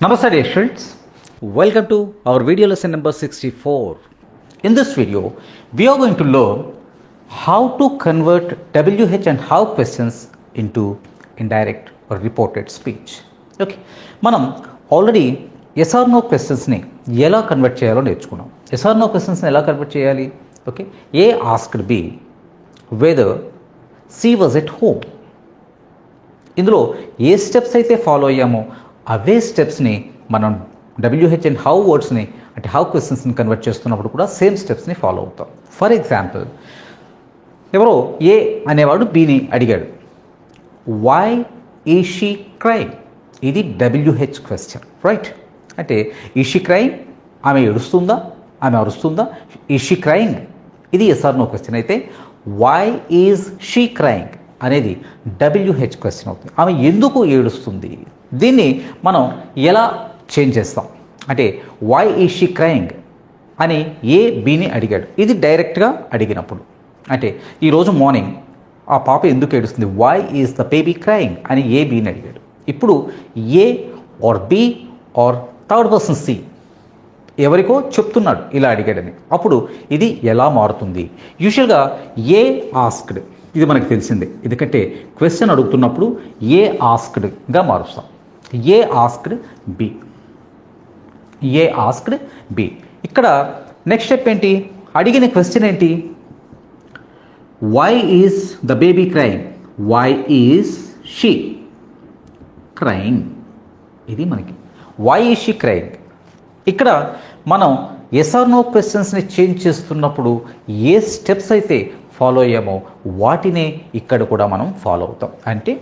Namaste dear students. Welcome to our video lesson number 64. In this video, we are going to learn how to convert WH and how questions into indirect or reported speech. Okay, మనం already yes or no క్వశ్చన్స్ని ఎలా convert చేయాలో నేర్చుకున్నాం. Yes or no క్వశ్చన్స్ని ఎలా convert చేయాలి? Okay, A asked B whether C was at home. ఇందులో ఏ స్టెప్స్ అయితే ఫాలో అయ్యామో అవే స్టెప్స్ని మనం WH అండ్ హౌ వర్డ్స్ని అంటే హౌ క్వశ్చన్స్ని కన్వర్ట్ చేస్తున్నప్పుడు కూడా సేమ్ స్టెప్స్ని ఫాలో అవుతాం. ఫర్ ఎగ్జాంపుల్, ఎవరో ఏ అనేవాడు బిని అడిగాడు, వై ఈజ్ షీ క్రైమ్? ఇది WH క్వశ్చన్, రైట్? అంటే ఈజ్ షీ క్రైమ్, ఆమె ఏడుస్తుందా, ఆమె అరుస్తుందా? ఈజ్ షీ క్రైయింగ్, ఇది ఎస్ ఆర్ నో క్వశ్చన్. అయితే వై ఈజ్ షీ క్రైయింగ్ అనేది WH క్వశ్చన్ అవుతుంది. ఆమె ఎందుకు ఏడుస్తుంది? దీన్ని మనం ఎలా చేంజ్ చేస్తాం అంటే వై ఈజ్ షీ క్రైయింగ్ అని ఏ బిని అడిగాడు, ఇది డైరెక్ట్గా అడిగినప్పుడు. అంటే ఈరోజు మార్నింగ్ ఆ పాప ఎందుకు ఏడుస్తుంది, why is the baby crying అని ఏ బిని అడిగాడు. ఇప్పుడు A or B or third person C ఎవరికో చెప్తున్నాడు ఇలా అడిగాడని, అప్పుడు ఇది ఎలా మారుతుంది? యూజువల్గా ఏ ఆస్క్డ్, ఇది మనకు తెలిసిందే, ఎందుకంటే క్వశ్చన్ అడుగుతున్నప్పుడు ఏ ఆస్క్డ్గా మారుస్తాం. A asked B, A asked B. ఇక్కడ నెక్స్ట్ స్టెప్ ఏంటి? అడిగిన క్వశ్చన్ ఏంటి? Why is the baby crying, why is she crying, ఇది మనకి వై ఈజ్ షీ క్రైయింగ్. ఇక్కడ మనం ఎస్ ఆర్ నో క్వశ్చన్స్ని చేంజ్ చేస్తున్నప్పుడు ఏ స్టెప్స్ అయితే ఫాలో అయ్యామో వాటినే ఇక్కడ కూడా మనం ఫాలో అవుతాం. అంటే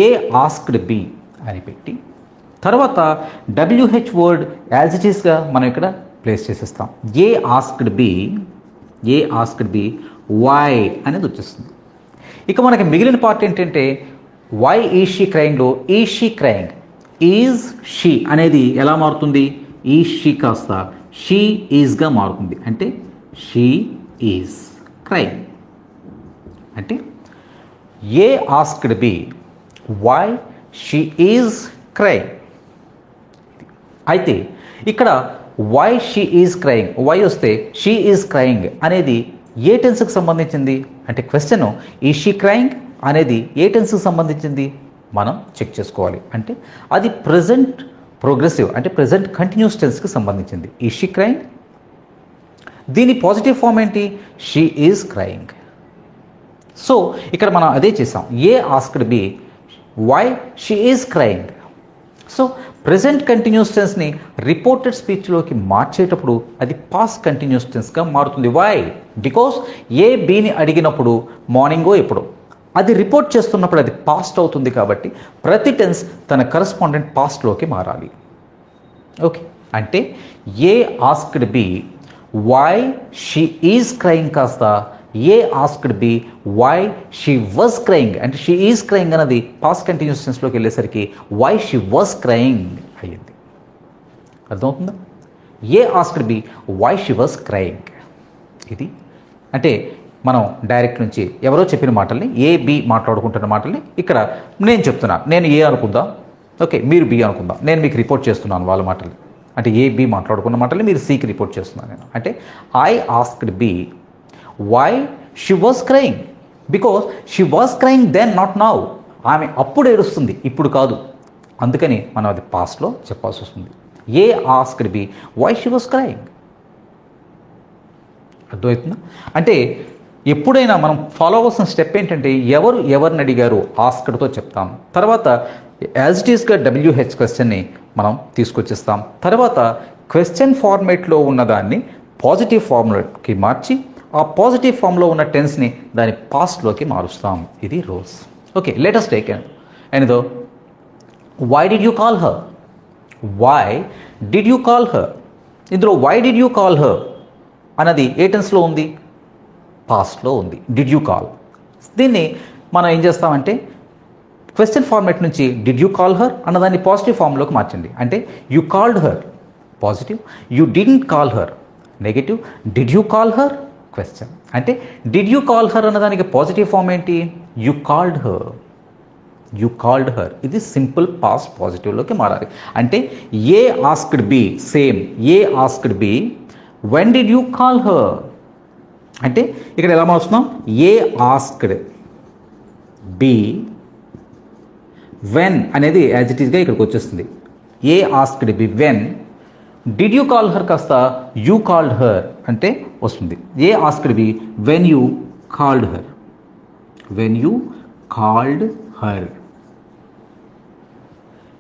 ఏ ఆస్క్డ్ బి అని పెట్టి తర్వాత WH వర్డ్ యాజ్ ఇట్ ఈస్గా మనం ఇక్కడ ప్లేస్ చేసేస్తాం. A asked B, A asked B why అనేది వచ్చేస్తుంది. ఇక మనకి మిగిలిన పార్ట్ ఏంటంటే వై ఈజ్ షీ క్రైయింగ్లో is she crying, is she అనేది ఎలా మారుతుంది? ఈజ్ షీ కాస్త షీ ఈజ్గా మారుతుంది. అంటే షీ ఈజ్ క్రైయింగ్. అంటే A asked B why she is crying. అయితే ఇక్కడ why she is crying, why వస్తే షీ ఈజ్ క్రైయింగ్ అనేది ఏ టెన్స్కి సంబంధించింది అంటే క్వశ్చన్ ఈజ్ షీ క్రైయింగ్ అనేది ఏ టెన్స్కి సంబంధించింది మనం చెక్ చేసుకోవాలి. అంటే అది ప్రజెంట్ ప్రోగ్రెసివ్ అంటే ప్రజెంట్ కంటిన్యూస్ టెన్స్కి సంబంధించింది. ఈజ్ షీ క్రైయింగ్, దీని పాజిటివ్ ఫామ్ ఏంటి? She is crying. సో ఇక్కడ మనం అదే చేసాం. A asked B why she is crying. So present continuous టెన్స్ని రిపోర్టెడ్ స్పీచ్లోకి మార్చేటప్పుడు అది పాస్ట్ కంటిన్యూస్ టెన్స్గా మారుతుంది. వై? బికాస్ ఏ బిని అడిగినప్పుడు మార్నింగో ఎప్పుడో అది రిపోర్ట్ చేస్తున్నప్పుడు అది పాస్ట్ అవుతుంది. కాబట్టి ప్రతి టెన్స్ తన కరస్పాండెంట్ పాస్ట్లోకి మారాలి. ఓకే, అంటే A asked B why she is crying కాస్త A asked B why she was crying, అంటే షీ ఈజ్ క్రైయింగ్ అన్నది పాస్ట్ కంటిన్యూస్ టెన్స్లోకి వెళ్ళేసరికి వై షీ వాజ్ క్రైయింగ్ అయ్యింది. అర్థమవుతుందా? A asked B why she was crying. ఇది అంటే మనం డైరెక్ట్ నుంచి ఎవరో చెప్పిన మాటల్ని ఏ బి మాట్లాడుకుంటున్న మాటల్ని ఇక్కడ నేను చెప్తున్నా, నేను ఏ అనుకుందాం, ఓకే మీరు బి అనుకుందాం, నేను మీకు రిపోర్ట్ చేస్తున్నాను వాళ్ళ మాటల్ని. అంటే ఏ బి మాట్లాడుకున్న మాటల్ని మీరు సికి రిపోర్ట్ చేస్తున్నాను నేను. అంటే I asked B why she was crying because she was crying then, not now. ఆమె అప్పుడు ఏడుస్తుంది, ఇప్పుడు కాదు. అందుకని మనం అది పాస్ట్లో చెప్పాల్సి వస్తుంది. A asked B why she was crying. అర్థమవుతుందా? అంటే ఎప్పుడైనా మనం ఫాలో అవ్వాల్సిన స్టెప్ ఏంటంటే ఎవరు ఎవరిని అడిగారు ఆస్క్డ్తో చెప్తాం. తర్వాత యాజ్ ఇట్ ఈస్గా WH క్వశ్చన్ని మనం తీసుకొచ్చేస్తాం. తర్వాత క్వశ్చన్ ఫార్మేట్లో ఉన్నదాన్ని పాజిటివ్ ఫార్ములాకి మార్చి ఆ పాజిటివ్ ఫామ్లో ఉన్న టెన్స్ని దాని పాస్ట్లోకి మారుస్తాం. ఇది rules. Okay, let us take another. Why did you call her, why did you call her. ఇందులో why did you call her అన్నది ఏ టెన్స్లో ఉంది? పాస్ట్లో ఉంది. డిడ్ యూ కాల్, దీన్ని మనం ఏం చేస్తామంటే క్వశ్చన్ ఫార్మేట్ నుంచి డిడ్ యూ కాల్ హర్ అన్నదాన్ని పాజిటివ్ ఫామ్లోకి మార్చండి. అంటే you called her positive, you didn't call her negative, did you call her question. అంటే డిడ్ యూ కాల్ హర్ అన్నదానికి పాజిటివ్ ఫామ్ ఏంటి? You called her. You called her. ఇది simple past పాజిటివ్లోకి మారాలి. అంటే A asked B, same A asked B when did you call her అంటే ఇక్కడ ఎలా మారుస్తున్నాం, ఏ ఆస్క్డ్ బి వెన్ అనేది యాజ్ ఇట్ ఈస్గా ఇక్కడికి వచ్చేస్తుంది. A asked B when did you call her కాస్త యూ కాల్డ్ హర్ అంటే వస్తుంది. A asked B when you called her, when you called her.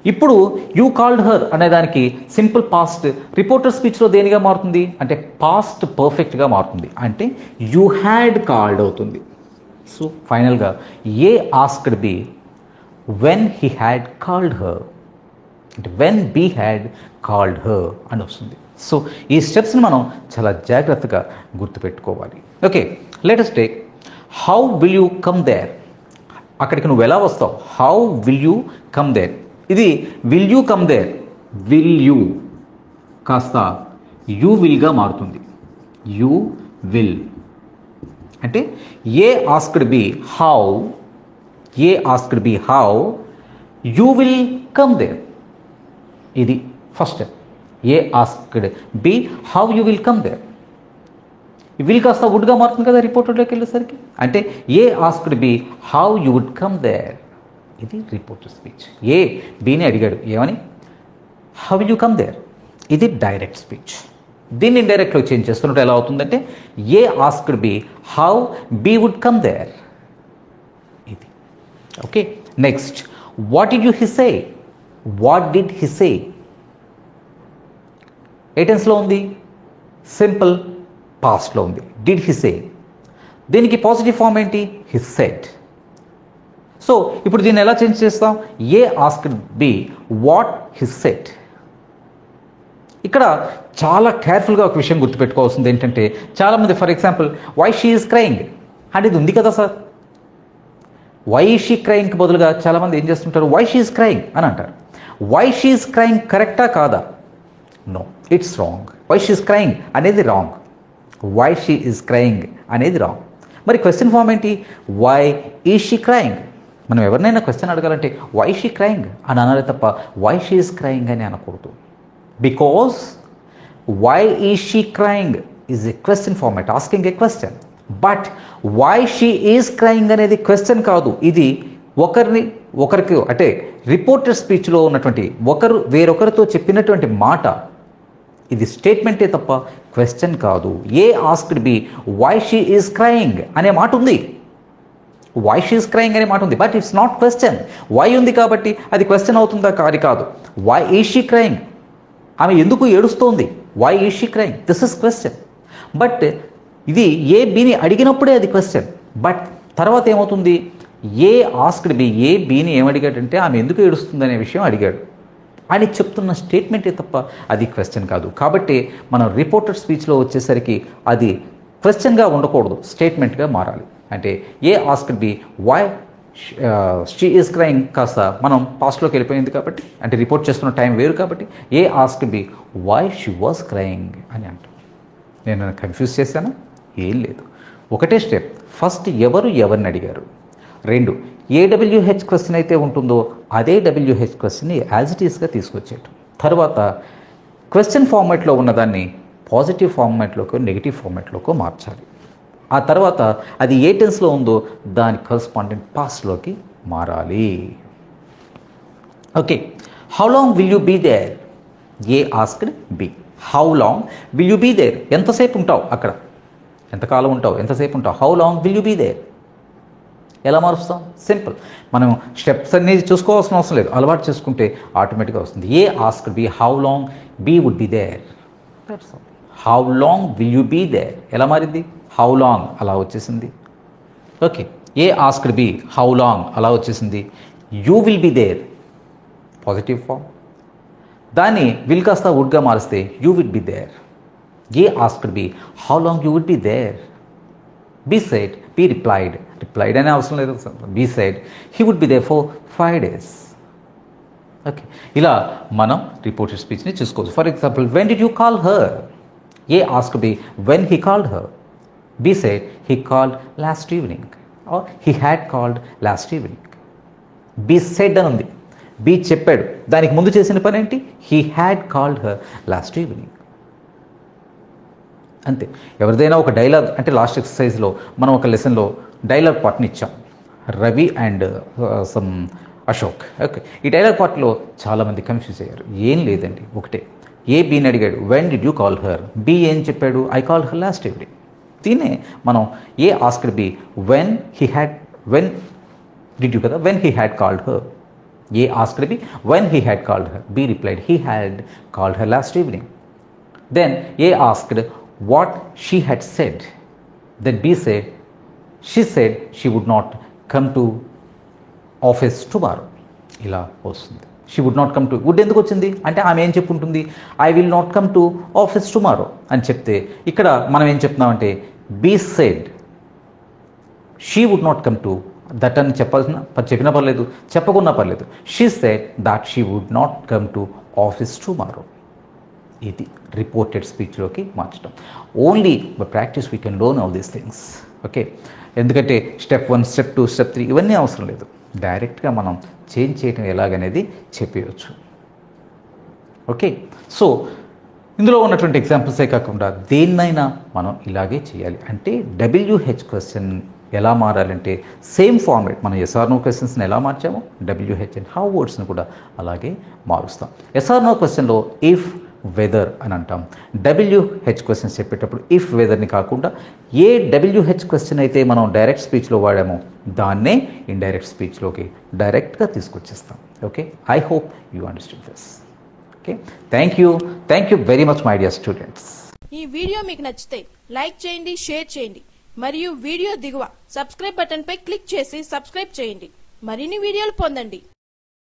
ఇప్పుడు యూ కాల్డ్ హర్ అనే దానికి సింపుల్ పాస్ట్ రిపోర్టర్ స్పీచ్లో దేనిగా మారుతుంది అంటే పాస్ట్ పర్ఫెక్ట్గా మారుతుంది. అంటే యూ హ్యాడ్ కాల్డ్ అవుతుంది. సో ఫైనల్గా A asked B when he had called her అంటే when B had called her అని వస్తుంది. సో ఈ స్టెప్స్ని మనం చాలా జాగ్రత్తగా గుర్తుపెట్టుకోవాలి. Okay, let us take how will you come there. అక్కడికి నువ్వు ఎలా వస్తావు, how will you come there. ఇది will you come there, will you కాస్త యూ విల్గా మారుతుంది. యూ విల్ అంటే A asked B how, A asked B how you will come there. ఇది first step. A asked B how you will come there. Will కాస్త వుడ్గా మారుతుంది కదా రిపోర్టర్లోకి వెళ్ళేసరికి. అంటే A asked B how you would come there. ఇది reporter speech. A బీని అడిగాడు ఏమని, how will you come there. ఇది డైరెక్ట్ స్పీచ్. దీన్ని ఇండైరెక్ట్లో చేంజ్ చేస్తున్నట్టు ఎలా అవుతుందంటే A asked B how B would come there. ఇది okay. Next, what did you he say, what did he say. ఏ టెన్స్లో ఉంది, సింపుల్ పాస్ట్లో ఉంది. డిడ్ హి సే, దీనికి పాజిటివ్ ఫామ్ ఏంటి, హి సెడ్. సో ఇప్పుడు దీన్ని ఎలా చేంజ్ చేస్తాం, A asked B what he said. ఇక్కడ చాలా కేర్ఫుల్గా ఒక విషయం గుర్తుపెట్టుకోవాల్సింది ఏంటంటే చాలామంది for example why she is crying అంటే ఇది ఉంది కదా సార్, వై షీ క్రైయింగ్కి బదులుగా చాలామంది ఏం చేస్తుంటారు వై షీ ఈజ్ క్రైయింగ్ అని అంటారు. వై షీ ఈజ్ క్రైయింగ్ కరెక్టా కాదా, no it's wrong. Why she is crying అనేది wrong, why she is crying అనేది రాంగ్. మరి క్వశ్చన్ ఫామ్ ఏంటి, వై ఈజ్ షీ క్రైయింగ్. మనం ఎవరినైనా క్వశ్చన్ అడగాలంటే వై షీ క్రైయింగ్ అని అనాలి తప్ప వై షీ ఈజ్ క్రైయింగ్ అని అనకూడదు. Because why is she crying is a question format, asking a question. But why she is crying అనేది క్వశ్చన్ కాదు. ఇది ఒకరికి అంటే రిపోర్టర్ స్పీచ్లో ఉన్నటువంటి ఒకరు వేరొకరితో చెప్పినటువంటి మాట. ఇది స్టేట్మెంటే తప్ప క్వశ్చన్ కాదు. A asked B why she is crying అనే మాట ఉంది, వై షీ ఈజ్ క్రైయింగ్ అనే మాట ఉంది, but it's not question. Why ఉంది కాబట్టి అది క్వశ్చన్ అవుతుందా కాదు. వై ఈజ్ షీ క్రైయింగ్, ఆమె ఎందుకు ఏడుస్తోంది, why is she crying, this is question. But ఇది ఏ బీని అడిగినప్పుడే అది క్వశ్చన్. బట్ తర్వాత ఏమవుతుంది, ఏ ఆస్క్డ్ బి ఏ బీని ఏమడిగాడంటే ఆమె ఎందుకు ఏడుస్తుంది అనే విషయం అడిగాడు అని చెప్తున్న స్టేట్మెంటే తప్ప అది క్వశ్చన్ కాదు. కాబట్టి మనం రిపోర్టర్ స్పీచ్లో వచ్చేసరికి అది క్వశ్చన్గా ఉండకూడదు, స్టేట్మెంట్గా మారాలి. అంటే A asked B why she is crying కాస్త మనం పాస్ట్లోకి వెళ్ళిపోయింది కాబట్టి అంటే రిపోర్ట్ చేస్తున్న టైం వేరు కాబట్టి A asked B why she was crying అని అంటాం. నేను కన్ఫ్యూజ్ చేశాను, ఏం లేదు, ఒకటే స్టెప్. ఫస్ట్ ఎవరిని అడిగారు, రెండు ఏడబ్ల్యూహెచ్ క్వశ్చన్ అయితే ఉంటుందో అదే డబ్ల్యూహెచ్ క్వశ్చన్ని యాజ్ ఇట్ ఈస్గా తీసుకొచ్చేయటం. తర్వాత క్వశ్చన్ ఫార్మాట్లో ఉన్నదాన్ని పాజిటివ్ ఫార్మాట్లోకో నెగిటివ్ ఫార్మాట్లోకో మార్చాలి. ఆ తర్వాత అది ఏ టెన్స్లో ఉందో దాని కరస్పాండెంట్ పాస్ట్లోకి మారాలి. Okay, how long will you be there. A asked B how long will you be there. ఎంతసేపు ఉంటావు అక్కడ, ఎంతకాలం ఉంటావు, ఎంతసేపు ఉంటావు. How long will you be there ఎలా మారుస్తాం, సింపుల్. మనం స్టెప్స్ అన్నీ చూసుకోవాల్సిన అవసరం లేదు, అలవాటు చేసుకుంటే ఆటోమేటిక్గా వస్తుంది. A asked B how long B would be there. How long will you be there ఎలా మారింది, హౌ లాంగ్ అలా వచ్చేసింది. Okay, A asked B how long అలా వచ్చేసింది. You will be there positive form, దాన్ని విల్ కాస్త వుడ్గా మారిస్తే you will be there. A asked B how long you would be there. B said B replied అనే అవసరం లేదు, B said he would be there for 5 days. Okay, ఇలా మనం reported స్పీచ్ని చూసుకోవచ్చు. For example when did you call her. A asked B when he called her. B said he called last evening or he had called last evening. B said అని ఉంది, B చెప్పాడు. దానికి ముందు చేసిన పని ఏంటి? He had called her last evening. అంతే. ఎవరిదైనా ఒక డైలాగ్ అంటే లాస్ట్ ఎక్సర్సైజ్లో మనం ఒక లెసన్లో డైలాగ్ పార్ట్ని ఇచ్చాం, Ravi and some Ashok. Okay, ఈ డైలాగ్ పార్ట్లో చాలామంది కన్ఫ్యూజ్ అయ్యారు. ఏం లేదండి, ఒకటే. ఏ బీని అడిగాడు, when did you call her? B ఏం చెప్పాడు? I call her last evening. దీన్నే మనం A asked B when did you కదా, when he had called her. A asked B when he had called her. B replied he had called her last evening. Then A asked what she had said. Then B said, she said she would not come to office tomorrow. ఇలా వస్తుంది. She would not come to, would ఎందుకు వచ్చింది అంటే ఆమె ఏం చెప్పుంటుంది, I will not come to office tomorrow అని చెప్తే, ఇక్కడ మనం ఏం చెప్తున్నామంటే be said she would not come to that అని చెప్పినా పర్లేదు, చెప్పకున్నా పర్లేదు. She said that she would not come to office tomorrow. ఇది రిపోర్టెడ్ స్పీచ్లోకి మార్చడం. Only by practice we can learn all these things. Okay, ఎందుకంటే స్టెప్ 1, స్టెప్ 2, స్టెప్ 3 ఇవన్నీ అవసరం లేదు. డైరెక్ట్గా మనం చేంజ్ చేయడం ఎలాగనేది చెప్పవచ్చు. ఓకే, సో ఇందులో ఉన్నటువంటి ఎగ్జాంపుల్సే కాకుండా దేన్నైనా మనం ఇలాగే చేయాలి. అంటే WH క్వశ్చన్ ఎలా మారాలంటే సేమ్ ఫార్మేట్, మనం SR/No క్వశ్చన్స్ని ఎలా మార్చామో WH అండ్ హౌ వర్డ్స్ని కూడా అలాగే మారుస్తాం. SR/No క్వశ్చన్లో ఇఫ్ వెదర్ అని అంటాం. WH క్వశ్చన్స్ చెప్పేటప్పుడు ఇఫ్ వెదర్ని కాకుండా ఏ WH క్వశ్చన్ అయితే మనం డైరెక్ట్ స్పీచ్లో వాడామో దాన్నే ఇండైరెక్ట్ స్పీచ్లోకి డైరెక్ట్గా తీసుకొచ్చేస్తాం. Okay, I hope you understand this. Okay, thank you very much my dear students. ఈ వీడియో మీకు నచ్చితే లైక్ చేయండి, షేర్ చేయండి మరియు వీడియో దిగువ సబ్స్క్రైబ్ బటన్ పై క్లిక్ చేసి సబ్స్క్రైబ్ చేయండి. మరిన్ని వీడియోలు పొందండి.